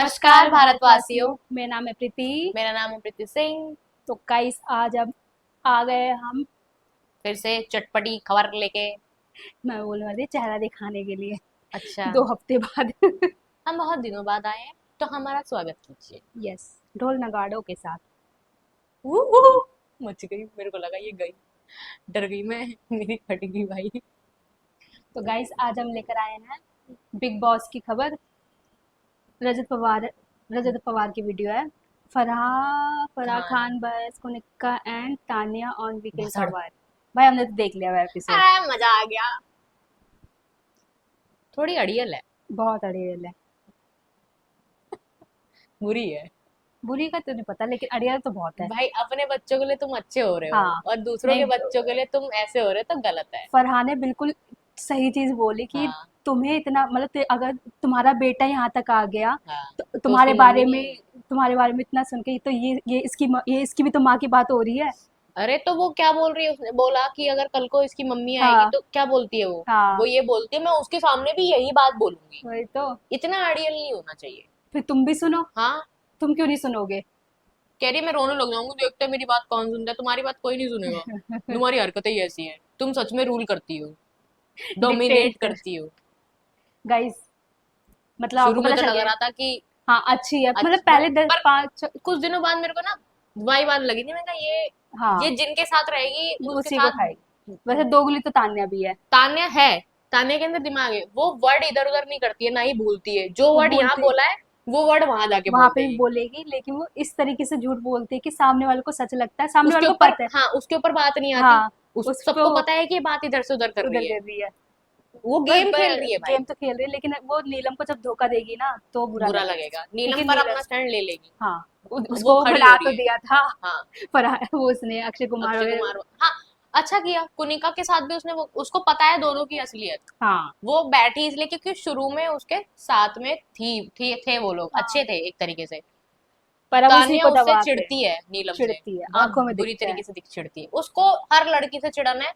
नमस्कार भारतवासियों, मेरा नाम है प्रीति। मेरा नाम है प्रीति सिंह। तो गाइस आज अब आ गए हम, फिर से चटपटी खबर लेके। मैं बोलने वाली चेहरा दिखाने के लिए अच्छा, 2 हफ्ते बाद। हम बहुत दिनों बाद आए हैं तो हमारा स्वागत कीजिए। यस, ढोल नगाड़ों के साथ। वूहू, मच गई, मेरे को लगा ये गई, डर गई मैं, मेरी फट गई भाई। तो गाइस आज हम लेकर आए हैं बिग बॉस की खबर। रजत पवार रजत पवार की वीडियो है। फराह खान खान बस Konika and Tania on weekend भसड़। कवर। भाई हमने तो देख लिया वो एपिसोड। मजा आ गया। थोड़ी अड़ियल है, बहुत अड़ियल है। बुरी है। बुरी का तो नहीं पता, लेकिन अड़ियल तो बहुत है। भाई अपने बच्चों के लिए तुम अच्छे हो रहे हो हाँ, और दूसरों के नहीं, बच्चों के लिए तुम ऐसे हो रहे हो तो गलत है। फरहान ने बिल्कुल सही चीज बोली कि हाँ तुम्हें इतना मतलब अगर तुम्हारा बेटा यहाँ तक आ गया हाँ, तो तो उसकी मम्मी। तुम्हारे बारे में इतना सुन के तो ये इसकी भी तो माँ की बात हो रही है। अरे तो वो क्या बोल रही है, उसने बोला कि अगर कल को इसकी मम्मी आएगी हाँ तो क्या बोलती है वो हाँ, ये बोलती है मैं उसके सामने भी यही बात बोलूंगी। वही तो। इतना अड़ियल नहीं होना चाहिए। फिर तुम भी सुनो। हाँ, तुम क्यों नहीं सुनोगे? कह रही है, मैं रोने लग जाऊंगी, देखते हैं मेरी बात कौन सुनता है, तुम्हारी बात कोई नहीं सुनेगा। तुम्हारी हरकतें ही ऐसी हैं, तुम सच में रूल करती हो, डोमिनेट डिक्टेटर करती हो। गाइस, मतलब आपको शुरू में पता तो चल लग गया। रहा था कि हाँ अच्छी है, मतलब अच्छा, पहले दस पर पाँच। कुछ दिनों बाद मेरे को ना वाई बात लगी थी, मैं कहा ये हाँ, जिनके साथ रहेगी वो उसके उसी को साथ। खाएगी। वैसे दोगली तो तान्या भी है। तान्या है, तान्या के अंदर दिमाग है, वो वर्ड इधर उधर नहीं करती है, ना ही भूलती है, जो वो वर्ड यहाँ बोलती बोला है वो वर्ड वहां जाके वहां बोल पे भी देगी। बोलेगी, लेकिन वो इस तरीके से झूठ बोलती है कि सामने वाले को सच लगता है, सामने उसके वाले को ऊपर, पता है। हाँ, उसके ऊपर बात नहीं आती। हाँ, उस उसको सबको पता है कि ये बात इधर से उधर कर उधर रही है। दे दी है। वो पर गेम खेल रही है भाई। गेम तो खेल रही है, लेकिन वो नीलम को जब धोखा देगी ना तो बुरा बुरा लगेगा। लगेगा, क्योंकि नीलम पर नीलम, अपना स्टैंड ले लेगी। हाँ, वो उसको खड़ी हो बना रही तो है। दिया था। हाँ, पर वो उसने अक्षय कुमार अक्षय वगैरह। कुमार, हाँ, अच्छा किया, कुनिका के साथ भी उसने, वो उसको पता है दोनों की असलियत। हाँ वो बैठी इसलिए क्योंकि शुरू में उसके साथ में थे वो लोग हाँ, अच्छे थे एक तरीके से। पर अब उसी तानिया को उससे दबाते हैं। चिढ़ती है, नीलम से चिढ़ती है, बहुत आंखों में बुरी दिखता है। तरीके से चिढ़ती है, उसको हर लड़की से चिढ़न है।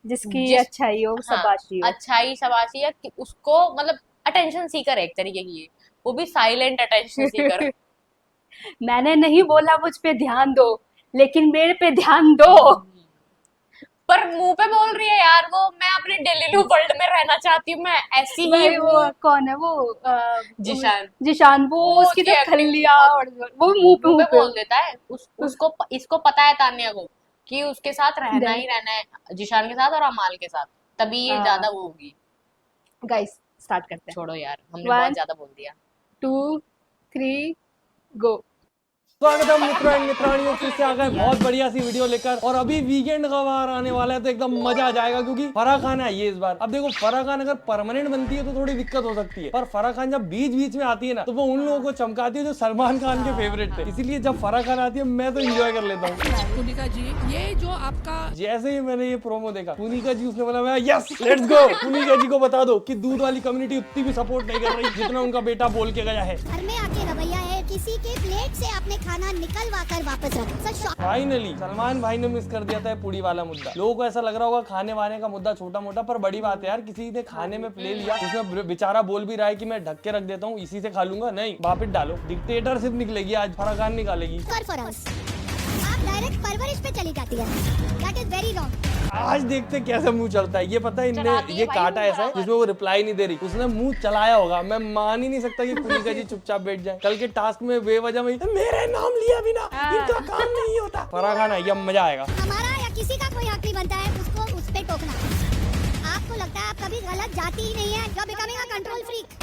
जिसकी जिस, अच्छाई हो हाँ, शाबाशी हो। अच्छाई शबाशी है कि उसको मतलब अटेंशन सीकर है एक तरीके की, वो भी साइलेंट अटेंशन सीकर। मैंने नहीं बोला मुझ पे ध्यान दो, लेकिन मेरे पे ध्यान दो। पर मुंह पे बोल रही है यार, वो मैं अपने डेली वर्ल्ड में रहना चाहती हूँ, मैं ऐसी ही भाई वो हूँ। कौन है वो जिशान, जिशान, वो वो उसकी उसकी जो एक्टिंग खल्लिया और वो मुंह मुंह पे पे बोल देता है, उसको इसको पता है तान्या को कि उसके साथ रहना ही रहना है, जिशान के साथ और अमाल के साथ, तभी ये ज्यादा वो होगी। गाइस स्टार्ट करते हैं। छोड़ो यार, हमने बहुत 1 ज्यादा बोल दिया। 2 3 गो। स्वागत है मित्रों एंड मित्रानियों, फिर से आ गए बहुत बढ़िया सी वीडियो लेकर। और अभी वीकेंड का बार आने वाला है तो एकदम मजा आ जाएगा, क्योंकि फराह खान आई है इस बार। अब देखो, फराह खान अगर परमानेंट बनती है तो थोड़ी दिक्कत हो सकती है, पर फराह खान जब बीच बीच में आती है ना तो वो उन लोगों को चमकाती है जो सलमान खान के फेवरेट थे। इसीलिए जब फराह खान आती है मैं तो इंजॉय कर लेता हूँ। पुनिका जी, ये जो आपका जैसे ही मैंने ये प्रोमो देखा, पुनिका जी, उसने बोला यस लेट्स गो। पुनिका जी को बता दो कि दूध वाली कम्युनिटी उतनी भी सपोर्ट नहीं कर रही जितना उनका बेटा बोल के गया है। घर में आके रवैया है किसी के प्लेट से आपने खाना निकलवा कर वापस रख। फाइनली सलमान भाई ने मिस कर दिया था पूड़ी वाला मुद्दा। लोगों को ऐसा लग रहा होगा खाने वाने का मुद्दा छोटा मोटा, पर बड़ी बात है यार, किसी ने खाने में ले लिया, उसमें बेचारा बोल भी रहा है कि मैं ढक के रख देता हूँ, इसी से खा लूंगा। नहीं, वापिस डालो, डिक्टेटरशिप निकलेगी आज, फराह खान निकालेगी। आप डायरेक्ट परवरिश पे चली जाती है, दैट इज वेरी रॉन्ग। आज देखते कैसे मुंह चलता है। ये पता है चलाती इनने है ये भाई काटा मुंह ऐसा है बराबर। जिसमें वो रिप्लाई नहीं दे रही, उसने मुंह चलाया होगा। मैं मान ही नहीं सकता कि पुनिका जी चुपचाप बैठ जाए। कल के टास्क में बेवजह में मेरे नाम लिया बिना इनका काम नहीं होता। फराह खान आई, अब मजा आएगा। हमारा या किसी का कोई हक नहीं बनता है उसको उस पे टोकना। आपको लगता है आप कभी गलत जाती ही नहीं है, you are becoming a control freak.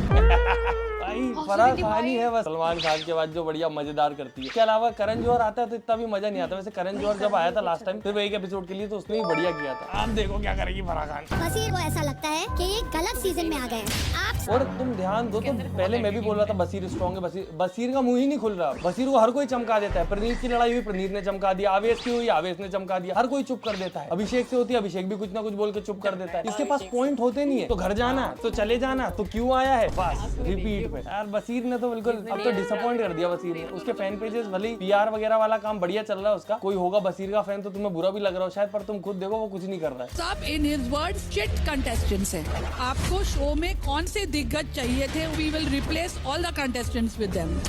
भाई फराह खान ही है बस सलमान खान के बाद जो बढ़िया मजेदार करती है। इसके अलावा करण जौहर आता है तो इतना भी मजा नहीं आता। वैसे करण जौहर जब आया था लास्ट टाइम सिर्फ एक एपिसोड के लिए, तो उसने भी बढ़िया किया था। आप देखो क्या करेगी फराह खान। बसीर को ऐसा लगता है कि ये गलत सीजन में आ गए हैं। आप और तुम ध्यान दो तो पहले मैं भी बोल रहा था बसीर स्ट्रॉन्ग है, बसीर का मुंह ही नहीं खुल रहा। बसीर को हर कोई चमका देता है। प्रनीत की लड़ाई हुई, प्रनीत ने चमका दिया। आवेश की हुई, आवेश ने चमका दिया। हर कोई चुप कर देता है। अभिषेक से होती है, अभिषेक भी कुछ ना कुछ बोल के चुप कर देता है। इसके पास पॉइंट होते नहीं है, तो घर जाना तो चले जाना, तो क्यों आया है, बस रिपीट पे। यार बसीर ने तो बिल्कुल अब तो डिसअपॉइंट कर दिया बसीर ने। उसके फैन पेजेस भले ही पीआर वगैरह वाला काम बढ़िया चल रहा है उसका, कोई होगा बसीर का फैन तो तुम्हें बुरा भी लग रहा हो शायद, पर तुम खुद देखो वो कुछ नहीं कर रहा है। सब इन हिज वर्ड शिट कंटेस्टेंट्स हैं। आपको शो में कौन से दिग्गज चाहिए थे? We will replace all the contestants with them.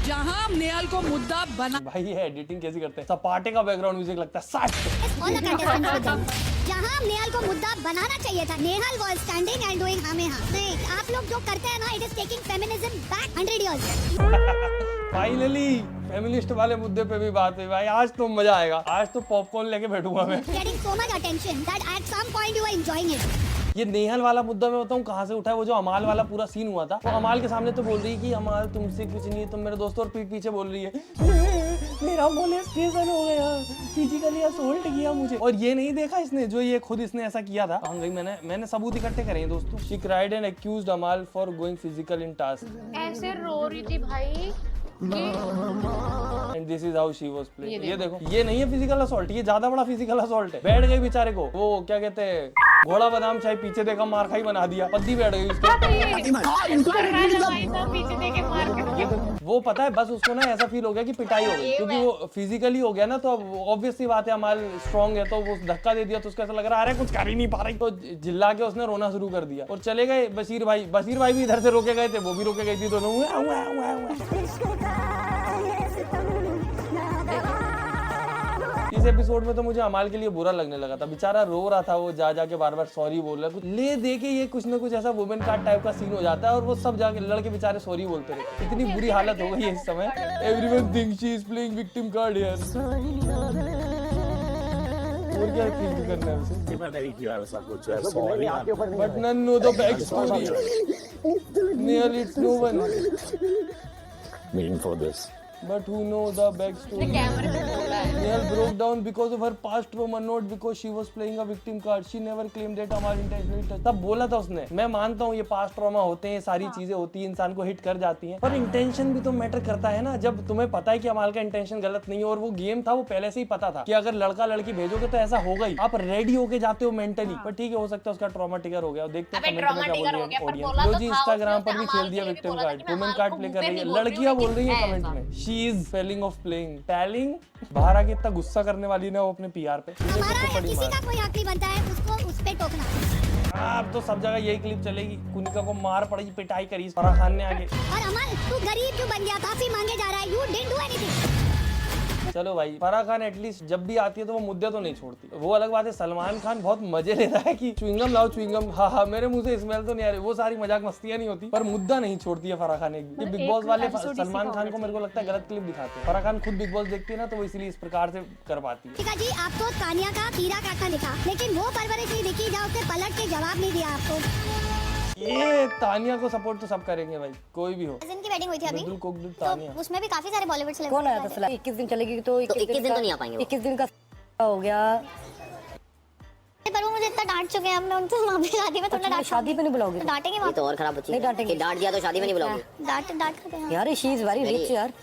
जहां नेहाल को मुद्दा बना, भाई ये एडिटिंग कैसी करते हैं, सपाटे का बैकग्राउंड म्यूजिक लगता है साट। All the contestants with them. जहाँ नेहाल को मुद्दा बनाना चाहिए था, Nehal was standing and doing हाँ में हाँ। नहीं, आप लोग जो करते हैं ना, it is taking feminism back 100 years. Finally feminist वाले मुद्दे पे भी बात हुई भाई। आज तो मजा आएगा, आज तो पॉपकॉर्न लेके बैठूंगा मैं। Getting so much attention that at some point you are enjoying it. ये नेहल वाला मुद्दा मैं बताऊं कहाँ से उठा है। वो जो अमाल वाला पूरा सीन हुआ था, वो अमाल के सामने तो बोल रही है कि अमाल तुमसे कुछ नहीं है, तुम मेरे दोस्त, और पीछे बोल रही है मेरा मोलेस्टेशन हो गया, फिजिकली असोल्ट किया मुझे। और ये नहीं देखा इसने, जो ये खुद इसने ऐसा किया था। भाई मैंने सबूत इकट्ठे करे हैं दोस्तों। शी क्राइड एंड एक्यूज्ड अमाल for going physical in task. ऐसे रो रही थी भाई। And this is how she was playing. ये देखो, ये नहीं है फिजिकल असॉल्ट, ये ज्यादा बड़ा फिजिकल असॉल्ट है। बैठ गई बेचारे को, वो क्या कहते हैं, घोड़ा बादाम चाय पीछे देखा मार खाई बना दिया, पद्दी बैठ गई उसके। वो पता है बस उसको ना ऐसा फील हो गया कि पिटाई हो गई, क्योंकि वो फिजिकली हो गया ना, तो अब ऑब्वियस सी बात है अमाल स्ट्रांग है, तो वो धक्का दे दिया तो उसको ऐसा लग रहा है अरे कुछ कर ही नहीं पा रही, तो चिल्ला के उसने रोना शुरू कर दिया और चले गए बशीर भाई। बशीर भाई भी इधर से रोके गए थे, वो भी रोके गई थी दोनों। इस एपिसोड में तो मुझे अमाल के लिए बुरा लगने लगा था, बेचारा रो रहा था, वो जा जाके बार बार सॉरी बोल रहा है, कुछ ले दे के ये कुछ ना कुछ ऐसा वुमेन कार्ड टाइप का सीन हो जाता है और वो सब जाके लड़के बेचारे सॉरी बोलते रहे। इतनी बुरी हालत हो गई है इस समय। Everyone thinks she is playing victim card here. और क्या फील करना है उसे? मैंने नहीं किया ऐसा कुछ, sorry but none know the back story. Nearly it's no one. Meeting for this But who know the backstory? कैमरे पे बोल रहा है। Nehal broke down because of her past trauma, not because she was playing a victim card. She never claimed that Amal intentionally touched. तब बोला था उसने, मैं मानता हूँ ये पास्ट ट्रॉमा होते हैं, सारी चीजें होती हैं, इंसान को हिट कर जाती हैं, पर इंटेंशन भी तो मैटर करता है ना। जब तुम्हें पता है कि अमाल का इंटेंशन गलत नहीं है और वो गेम था, वो पहले से ही पता था कि अगर लड़का लड़की भेजोगे तो ऐसा होगा ही, आप रेडी होके जाते हो मेंटली। पर ठीक है, हो सकता है उसका ट्रॉमा ट्रिगर हो गया। देखते हैं कमेंट में क्या बोल रही है ऑडियंस। लो जी, इंस्टाग्राम पर भी खेल दिया victim card, women card play कर रही है, लड़कियां बोल रही है कमेंट में she is failing of playing. पैलिंग बाहर आके इतना गुस्सा करने वाली ना वो अपने पीआर पे। हमारा या किसी का कोई हक नहीं बनता है उसको उस पे टोकना। अब तो सब जगह यही क्लिप चलेगी, कुनिका को मार पड़ी, पिटाई करी फराह खान ने आगे। और अमल, तू गरीब क्यों बन गया? माफी मांगे जा रहा है। You didn't do anything. चलो भाई, फराह खान एटलीस्ट जब भी आती है तो वो मुद्दे तो नहीं छोड़ती, वो अलग बात है। सलमान खान बहुत मजे लेता है कि च्युइंगम लाओ च्युइंगम, हाँ हाँ मेरे मुंह से स्मेल तो नहीं आ रही, वो सारी मजाक मस्तियां नहीं होती, पर मुद्दा नहीं छोड़ती है फराह खान एक भी। ये बिग बॉस वाले सलमान खान को मेरे को लगता है गलत क्लिप दिखाते हैं। फराह खान खुद बिग बॉस देखती है ना, तो वो इसीलिए इस प्रकार से कर पाती है। ठीक है जी, आपको तानिया का कीड़ा काटना दिखा, लेकिन वो परवरिश नहीं दिखी जहाँ उसने पलट के जवाब नहीं दिया आपको। ये तानिया को सपोर्ट तो सब करेंगे भाई, कोई भी हो। कजिन की वेडिंग हुई थी अभी, बिल्कुल कुकड तो तानिया। उसमें भी काफी सारे बॉलीवुड सेलिब्रिटी कौन आया था फिलहाल? 21 दिन चलेगी तो 21 दिन तो नहीं आ पाएंगे। 21 दिन का हो गया, पर वो मुझे इतना डांट चुके हैं, हमने उनसे वहाँ पे शादी में थोड़ा डांट। शादी पे नहीं बुलाओगे? तो डांटेंगे वहाँ, तो और खराब बच्ची नहीं डांटेंगे। डांट दिया तो शादी में नहीं बुलाओगे? डांट डांट करते हैं यार शी इज वेरी रिच यार,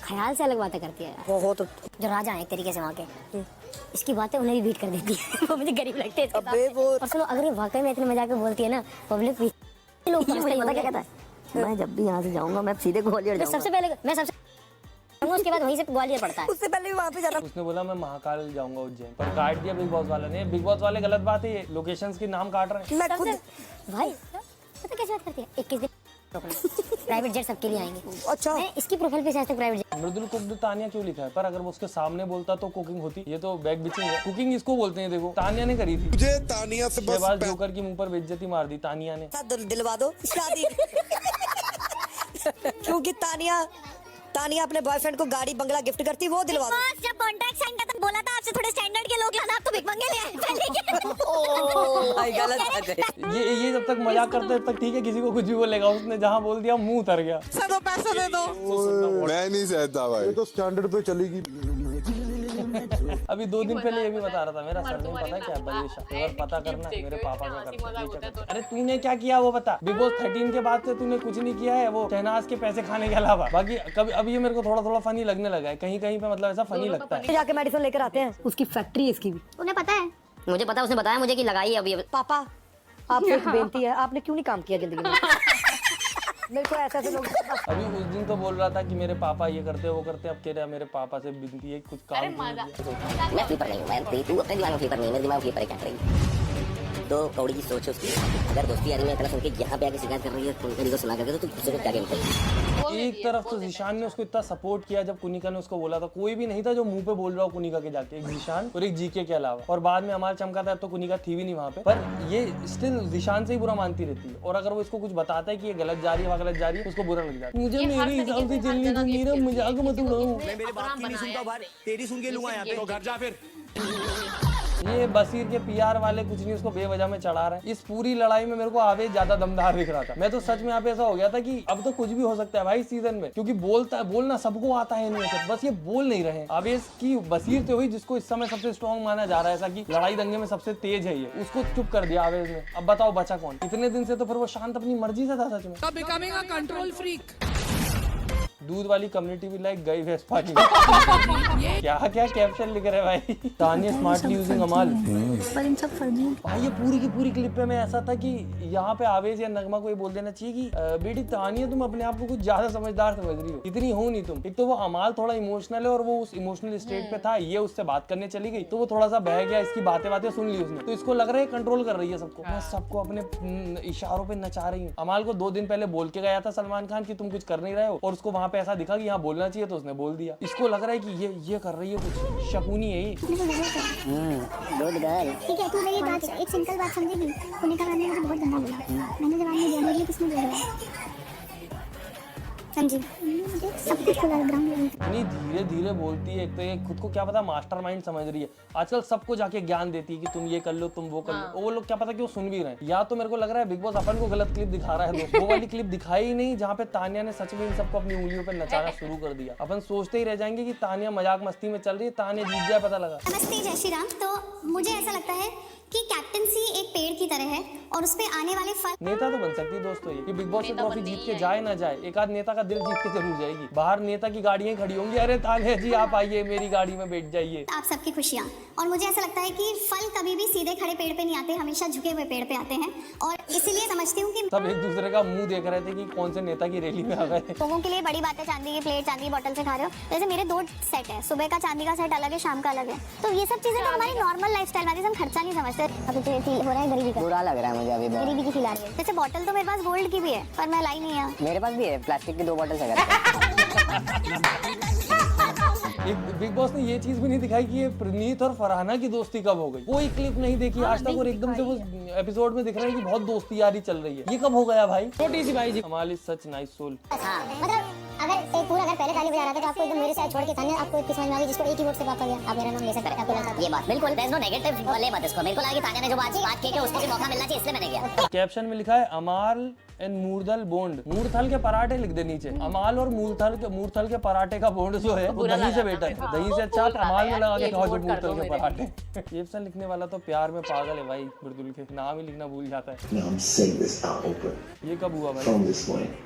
ख्याल से अलग बातें करती है। बहुत। जो राजा है एक तरीके से वहाँ के, इसकी बातें उन्हें भी बीट कर देती है। वो मुझे गरीब लगते हैं इसके अबे वो और सुनो, अगर ये वाकई में इतने मजाक में बोलती है ना, पब्लिक लोग पता क्या कहता है, मैं जब भी यहाँ से जाऊंगा मैं सीधे ग्वालियर मैं सबसे पहले उसके बाद वहीं से ग्वालियर पड़ता है। उससे पहले भी वहाँ पे जाना। उसने बोला मैं महाकाल जाऊंगा उज्जैन, पर काट दिया बिग बॉस वाला ने। बिग बॉस वाले गलत बात है, ये लोकेशंस के नाम काट रहे हैं। मैं खुद भाई पता कैसे बात करती है, 21 दिन प्राइवेट जेट सबके लिए आएंगे। अच्छा, इसकी प्रोफाइल पे आज तक प्राइवेट जेट। मृदुल कुकड तानिया क्यों लिखा है? पर अगर वो उसके सामने बोलता तो कुकिंग होती। ये तो बैक बिचिंग है, कुकिंग इसको बोलते हैं। देखो तानिया ने करी थी, मुझे तानिया से बस शहबाज जोकर की मुंह पर बेइज्जती मार दी तानिया ने। दिलवा दो शादी। क्योंकि तानिया अपने बॉयफ्रेंड को गाड़ी बंगला गिफ्ट करती, वो दिलवा दो। जब कॉन्ट्रैक्ट साइन करता बोला था आपसे थोड़े स्टैंडर्ड के लोग लाना, आप तो भिख मंगे ले आए। भाई गलत बात है। ये जब तक मजाक करते तब तक ठीक है, किसी को कुछ भी बोलेगा। उसने जहाँ बोल दिया मुंह उतर गया। पैसा दे दो। मैं नहीं सहता भाई, तो स्टैंडर्ड पे चलेगी। अभी 2 दिन पहले ये भी बता रहा था, मेरा सरनेम पता है क्या? बलेशा। अगर पता करना मेरे पापा का करता है। अरे तूने क्या किया वो बता। बिग बॉस 13 के बाद से तूने कुछ नहीं किया है, वो शहनाज के पैसे खाने के अलावा। बाकी कभी अब ये मेरे को थोड़ा थोड़ा फनी लगने लगा है, कहीं कहीं पे मतलब ऐसा फनी लगता है। जाके मेडिसिन लेकर आते हैं, उसकी फैक्ट्री है इसकी भी। उन्हें पता है, मुझे पता, उसने बताया मुझे कि लगाई है अभी। पापा आपसे एक बेनती है, आपने क्यों नहीं काम किया जिंदगी में? मेरे को ऐसे लोग अभी उस दिन तो बोल रहा था कि मेरे पापा ये करते वो करते, अब कह रहा मेरे पापा से बिनती है कुछ अरे काम मजा मैं फ्लिपर नहीं हूँ मैं, तू अपने दिमाग में फ्लिपर नहीं है, मेरे दिमाग में फ्लिपर है क्या करेगी। तो कौड़ी की सोच है उसकी, अगर दोस्ती यारी में इतना सुन के यहाँ पे आके शिकायत कर रही है कुनिका को सुना करके, तो तू दूसरे को क्या गेम कर। एक तरफ तो जिशान ने उसको इतना सपोर्ट किया जब कुनिका ने उसको बोला था, कोई भी नहीं था जो मुंह पे बोल रहा हो कुनिका के जाके, एक जिशान और एक जीके के अलावा, और बाद में अमाल चमका था तो कुनिका थी भी नहीं वहाँ पे, पर ये स्टिल जिशान से ही बुरा मानती रहती है, और अगर वो इसको कुछ बताता है कि ये गलत जा रही है वहाँ गलत जा रही है, उसको बुरा लग जाता है। मुझे मेरे हिसाब से चलनी तो मेरा मजाक मत उड़ाओ। मेरे बाप की नहीं सुनता भाई, तेरी सुन के लूंगा यहाँ पे, तो घर जा फिर। ये बसीर के पीआर वाले कुछ नहीं उसको बेवजह में चढ़ा रहे हैं। इस पूरी लड़ाई में मेरे को आवेश ज्यादा दमदार दिख रहा था। मैं तो सच में यहाँ पे ऐसा हो गया था कि अब तो कुछ भी हो सकता है भाई सीजन में, क्योंकि बोलना सबको आता है नहीं है, बस ये बोल नहीं रहे। आवेश की बसीर तो हुई जिसको इस समय सबसे स्ट्रॉन्ग माना जा रहा है, ऐसा कि लड़ाई दंगे में सबसे तेज है ये, उसको चुप कर दिया आवेश ने। अब बताओ बचा कौन? इतने दिन से तो फिर वो शांत अपनी मर्जी से था सच में। Becoming a control freak. दूध वाली कम्युनिटी भी लाइक गई भैंस पानी। क्या क्या कैप्शन लिख रहे भाई। तानिया स्मार्टली यूजिंग अमाल। पर इन सब फर्जी भाई ये पूरी की पूरी क्लिप पे मैं ऐसा था कि यहाँ पे आवेश या नगमा को ये बोल देना चाहिए कि बेटी तानिया तुम अपने आप को कुछ ज्यादा समझदार समझ रही हो, इतनी हो नहीं तुम। एक तो वो अमाल थोड़ा इमोशनल है और वो उस इमोशनल स्टेट पे था, ये उससे बात करने चली गई तो वो थोड़ा सा बह गया, इसकी बातें सुन ली उसने, तो इसको लग रहा है कंट्रोल कर रही है सबको, मैं सबको अपने इशारों पे नचा रही हूँ। अमाल को 2 दिन पहले बोल के गया था सलमान खान कि तुम कुछ कर नहीं रहे हो, और उसको वहाँ पे ऐसा दिखा कि यहाँ बोलना चाहिए तो उसने बोल दिया। इसको लग रहा है कि ये कर रही है कुछ, शकुनी है ये। Good girl. ठीक है, तू मेरी बात एक सिंपल बात समझेगी। कुनिका मैम ने मुझे बहुत गंदा बोला, मैंने जवाब नहीं दिया, मेरे लिए किसने बोला? हाँ जी, मुझे सब कुछ खुला ग्राउंड लेवल पे। इतनी धीरे धीरे बोलती है, एक तो ये खुद को क्या पता मास्टरमाइंड समझ रही है। आजकल सबको जाके ज्ञान देती है कि तुम ये कर लो, तुम वो कर लो। वो लोग क्या पता कि वो सुन भी रहे हैं, या तो मेरे को लग रहा है बिग बॉस अपन को गलत क्लिप दिखा रहा है दोस्त। वो वाली क्लिप दिखाई ही नहीं जहाँ पे तानिया ने सच में इन सबको अपनी उंगलियों पे नचाना शुरू कर दिया। अपन सोचते ही रह जाएंगे कि तानिया मजाक मस्ती में चल रही है, तानिया जीत जाए पता लगा। नमस्ते, जय श्री राम। तो मुझे ऐसा लगता है कि कैप्टनसी एक पेड़ की तरह है और उस पे आने वाले फल। नेता तो बन सकती है दोस्तों ये, कि बिग बॉस की ट्रॉफी जीत के जाए ना जाए, एक आध नेता का दिल जीत के जरूर जाएगी। बाहर नेता की गाड़ियां खड़ी होंगी, अरे तानिया जी आप आइए मेरी गाड़ी में बैठ जाइए। आप सबकी खुशियाँ। और मुझे ऐसा लगता है कि फल कभी भी सीधे खड़े पेड़ पे नहीं आते, हमेशा झुके हुए पेड़ पे आते हैं, और इसीलिए समझती हूँ कि सब एक दूसरे का मुंह देख रहे थे कि कौन से नेता की रैली में आ गए। लोगों के लिए बड़ी बात है चांदी की प्लेट, चांदी की बोतल से खा रहे हो। जैसे मेरे 2 सेट है, सुबह का चांदी का सेट अलग है, शाम का अलग है। तो ये सब चीजें तो हमारी नॉर्मल लाइफस्टाइल में हम खर्चा नहीं समझते। अभी तो फील हो रहा है गरीबी का, बुरा लग रहा है मुझे अभी बहुत। गरीबी की फील आ रही है। जैसे बोतल तो मेरे पास गोल्ड की भी है पर मैं लाई नहीं है। मेरे पास भी है, प्लास्टिक की 2 बॉटल है एक बिग बॉस ने ये चीज भी नहीं दिखाई कि ये प्रणीत और फरहाना की दोस्ती कब हो गई, कोई क्लिप नहीं देखी आज तक, और एकदम से वो एपिसोड में दिख रहा है कि बहुत दोस्ती यारी चल रही है। ये कब हो गया भाई? छोटी सी भाई जी, हमारी सच नाइस सोल। मतलब अगर पहले ताली बजा रहा था तो आपको एकदम मेरे साथ छोड़ के तानिया आपको इतनी समझ में आ गई जिसको एक ही वोट से पापा गया, आप मेरा नाम ले सकते हैं, आपको लगा ये बात बिल्कुल देयर इज नो नेगेटिव बोले मत इसको। मेरे को लगा कि तानिया ने जो बात की कि उसको भी मौका मिलना चाहिए इसलिए मैंने किया। कैप्शन में लिखा है अमाल एंड मूरथल बॉन्ड, मूरथल के पराठे लिख दे नीचे। अमाल और मूरथल के पराठे का बॉन्ड जो है वो दही से बेटर है, दही से अच्छा आप अमाल में लगा के खाओ जो मूरथल के पराठे। कैप्शन लिखने वाला तो प्यार में पागल है भाई, बिरदुल के नाम ही लिखना भूल जाता है। Now I'm saying this out open ये कब हुआ भाई? from this point.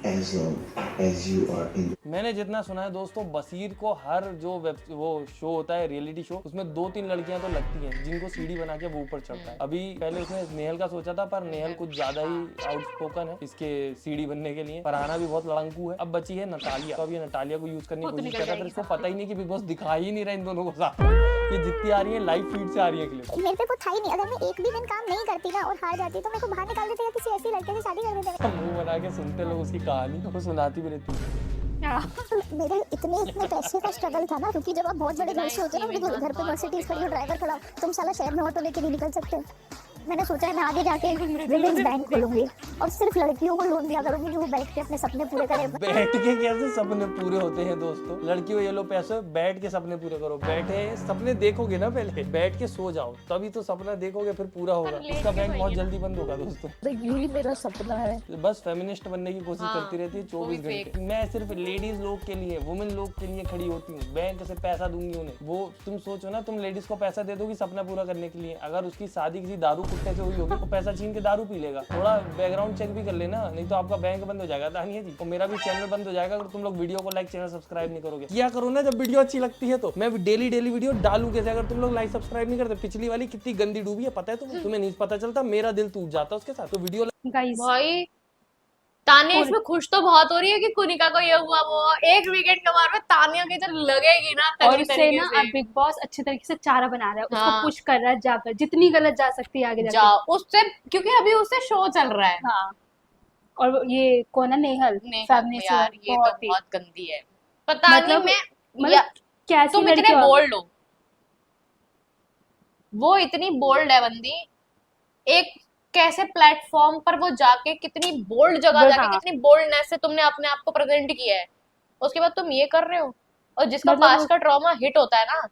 As long as you are in मैंने जितना सुना है दोस्तों, बसीर को हर जो वो शो होता है रियलिटी शो, उसमें 2-3 लड़कियां तो लगती हैं जिनको सीढ़ी बना के वो ऊपर चढ़ता है। अभी पहले उसने नेहल का सोचा था पर नेहल कुछ ज्यादा ही आउटस्पोकन है इसके सीढ़ी बनने के लिए। फरहाना भी बहुत लड़ंकू है। अब बची है नटालिया, तो अब ये नटालिया को यूज करने की कोशिश कर रहा है, पर इसको पता ही नहीं कि बिग बॉस दिखा ही नहीं रहा इन दोनों को साथ। ये जितनी आ रही है लाइव फीड से आ रही है क्लिप। मेरे पे वो था ही नहीं। अगर मैं एक भी दिन काम नहीं करती ना और हार जाती तो मेरे को बाहर निकाल देते या किसी ऐसी लड़के से शादी कर देते। मुंह बना के सुनते लोग उसकी कहानी, वो सुनाती भी रहती है। मेरे इतने पैसे का स्ट्रगल था ना, क्योंकि जब आप बहुत बड़े घर से होते हो ना, घर पे मर्सिडीज खड़ी हो, ड्राइवर खड़ा हो, तुम साला शहर में ऑटो लेके नहीं निकल सकते। मैंने सोचा है मैं आगे जाके विमेंस बैंक खोलूंगी और सिर्फ लड़कियों को लोन दिया करूंगी कि वो बैठ के अपने सपने पूरे करें। बैठ के कैसे सपने पूरे होते हैं दोस्तों? लड़कियों ये लो पैसे, बैठ के सपने पूरे करो। बैठे सपने देखोगे ना, पहले बैठ के सो जाओ तभी तो सपना देखोगे, फिर पूरा होगा। उसका बैंक बहुत जल्दी बंद होगा दोस्तों। यही मेरा सपना है। बस फेमिनिस्ट बनने की कोशिश करती रहती है 24 घंटे। मैं सिर्फ लेडीज लोग के लिए, वुमेन लोग के लिए खड़ी होती हूँ। बैंक से पैसा दूंगी उन्हें। वो तुम सोचो ना, तुम लेडीज को पैसा दे दोगी सपना पूरा करने के लिए, अगर उसकी शादी किसी दारू कुत्ते से हुई होगी तो पैसा छीन के दारू पी लेगा। थोड़ा बैकग्राउंड चेक भी कर लेना, नहीं तो आपका बैंक बंद हो जाएगा। तानिया जी, और मेरा भी चैनल बंद हो जाएगा अगर तुम लोग वीडियो को लाइक, चैनल सब्सक्राइब नहीं करोगे। किया करो ना, जब वीडियो अच्छी लगती है तो मैं डेली वीडियो डालू कैसे, अगर तुम लोग लाइक सब्सक्राइब नहीं करते। पिछली वाली कितनी गंदी डूबी है पता है तुम्हें नहीं पता चलता, मेरा दिल टूट जाता उसके साथ। तो वीडियो गाइस भाई तानिया इसमें खुश तो बहुत हो रही है कि कुनिका को ये हुआ वो हुआ। एक वीकेंड के बाद में तानिया की जो लगेगी ना और तगड़ी उससे तरीके ना से। अब बिग बॉस अच्छे तरीके से चारा बना रहा है, उसको हाँ। पुश कर रहा है जाकर, जितनी गलत जा सकती है आगे जाके। जाओ उससे, क्योंकि अभी उससे शो चल रहा है। हाँ। और ये कौन है, नेहल नहीं फेमिनिस्ट यार ये तो बहुत ही, बहुत गंदी है। पता नहीं मैं मतलब कैसी तुम इतने लड़की हो। बोल्ड हो, वो इतनी बोल्ड है बंदी, एक कैसे प्लेटफॉर्म पर वो जाके कितनी बोल्ड जगह बस जाके हाँ। कितनी बोल्डनेस से तुमने अपने आप को प्रेजेंट किया है, उसके बाद तुम ये कर रहे हो। और जिसका मतलब पास्ट का ट्रॉमा हिट होता है ना,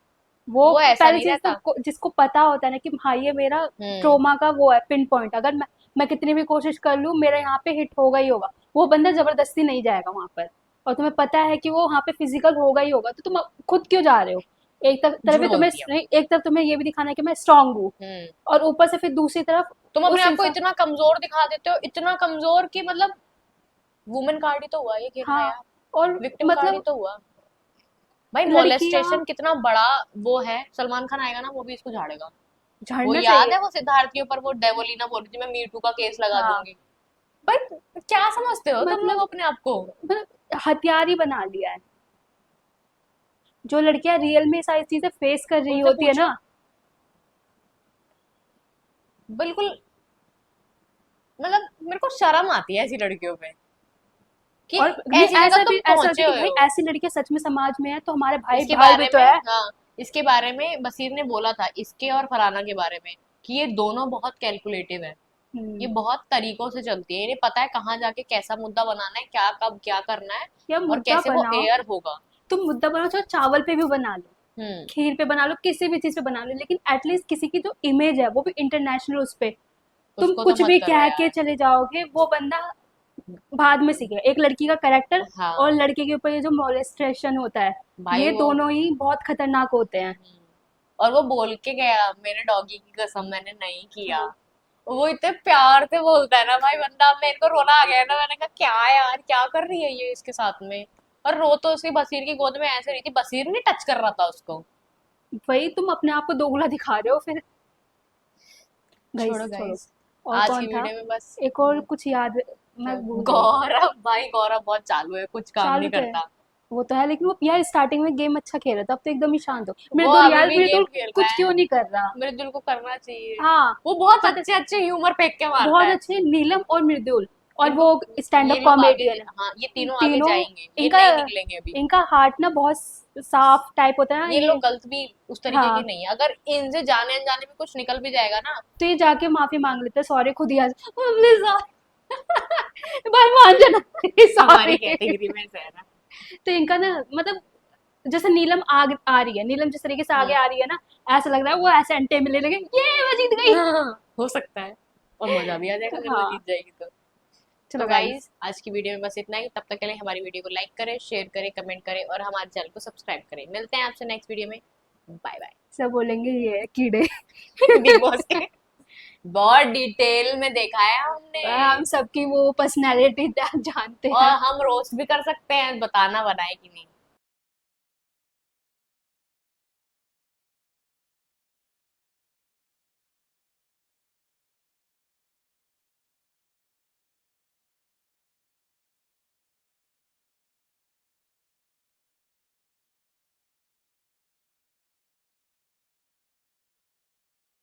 वो ऐसा पहली नहीं चीज रहता। तो जिसको पता होता है ना कि हाँ ये मेरा ट्रोमा का वो है पिन पॉइंट, अगर मैं कितनी भी कोशिश कर लूँ मेरा यहाँ पे हिट होगा ही होगा, वो बंदा जबरदस्ती नहीं जाएगा वहां पर। और तुम्हें पता है कि वो वहां पे फिजिकल होगा ही होगा, तो तुम खुद क्यों जा रहे हो? एक तरफ झूठ तुम्हें बोलती नहीं, एक तरफ तुम्हें ये भी दिखाना है कि मैं स्ट्रांग हूँ, और ऊपर से फिर दूसरी तरफ तुम अपने उस आप को इंसान- इतना कमजोर दिखा देते हो, इतना कमजोर कि मतलब वुमेन कार्ड ही तो हुआ ये खेलना हाँ। यार, और विक्टिम कार्ड ही मतलब तो हुआ भाई। लड़कियां मोलेस्टेशन कितना बड़ा वो है, सलमान खान आएगा ना वो भी इसको झाड़ेगा। वो झड़ना याद चाहिए। है वो सिद्धार्थ के ऊपर वो डेवोलिना बोल रही थी मैं मीटू का केस लगा हाँ। दूंगी। भाई क्या समझते हो तुम मतलब- लोग अपने आप को? मतलब हथियार ही बना लिया है। जो लड़कियां रियल में सारी चीजें फेस कर रही उनसे होती है पूछो। ना, बिल्कुल मतलब मेरे को शर्म आती है ऐसी लड़कियों पे कि और ऐसी जगह ऐसा तुम भी ऐसा पहुंचे कि हुए भाई हो। ऐसी लड़कियां सच में समाज में है तो हमारे भाई इसके भाई बारे भी तो में है। हाँ, इसके बारे में बसीर ने बोला था, इसके और फराना के बारे में, कि ये दोनों बहुत कैलकुलेटिव है, ये बहुत तरीकों से चलती है, इन्हें पता है कहाँ जाके कैसा मुद्दा बनाना है, क्या कब क्या करना है या और मुद्दा कैसे वो बनाओ, एयर होगा। तुम मुद्दा बनाओ चाहे चावल पे भी बना लो, हम्म खीर पे बना लो, किसी भी चीज पे बना लो, लेकिन एटलीस्ट किसी की जो इमेज है वो भी इंटरनेशनल, उस पे तुम उसको तो कुछ मत भी करो कह यार। के चले जाओगे, वो बंदा बाद में सीखेगा। एक लड़की का कैरेक्टर हाँ और लड़के के ऊपर ये जो मोलेस्टेशन होता है, भाई ये वो दोनों ही बहुत खतरनाक होते हैं। और वो बोल के गया मेरे डॉगी की कसम मैंने नहीं किया। वो इतने प्यार से बोलता है ना भाई बंदा, मेरे को रोना आ गया ना, मैंने कहा क्या यार क्या कर रही है ये इसके साथ में। और रो तो उसकी बसीर की गोद में ऐसे रही थी, बसीर नहीं टच कर रहा था उसको। वही तुम अपने आप को दोगला दिखा रहे हो फिर। गाइस छोड़ो छोड़ो। गाइस, और आज कौन की था? वीडियो में बस एक और कुछ याद, मैं भूल गई। गौरव भाई, गौरव बहुत चालू है, कुछ काम चालू नहीं तो है, करता। वो तो है, लेकिन वो यार स्टार्टिंग में गेम अच्छा खेल रहा था, अब तो एकदम ही शांत हो। मेरे वो तो अभी यार भी मेरे गेम तो खेल रहा कुछ है, क्यों नहीं कर रहा। मेरे दिल को करना चाहिए। हाँ वो बहुत अच्छे अच्छे ह्यूमर फेंक के मारता बहुत है। अच्छे, नीलम और मृदुल और इनको- वो स्टैंड ये अप लोग आगे, कॉमेडियन है। हाँ ये तीनों आगे तीनों जाएंगे, ये इनका नहीं निकलेंगे अभी। इनका हार्ट ना बहुत साफ टाइप होता है ना, ये लोग गलत भी उस तरीके हाँ। के नहीं है, अगर इनसे जाने अनजाने में कुछ निकल भी जाएगा ना, तो ये जाके माफी मांग लेते हैं, सॉरी खुद ही आज भाई मान जाना हमारी सॉरी। कैटेगरी में से है ना। तो इनका ना मतलब जैसे नीलम आगे आ रही है, नीलम जिस तरीके से आगे आ रही है ना, ऐसा लग रहा है वो ऐसे अंटे मिले लगे, ये मैं जीत गई। हो सकता है, और मजा भी आ जाएगा अगर वो हाँ। जीत जाएगी तो। चलो तो गाइस, गाइस आज की वीडियो में बस इतना ही। तब तक के लिए हमारी वीडियो को लाइक करें, शेयर करें, कमेंट करें और हमारे चैनल को सब्सक्राइब करें। मिलते हैं आपसे नेक्स्ट वीडियो में। Bye bye. सब बोलेंगे ये है कीड़े। बिग बॉस के बहुत डिटेल में देखा है हमने, हम सबकी वो पर्सनैलिटी जानते और हैं। हम रोस्ट भी कर सकते हैं, बताना बनाए कि नहीं।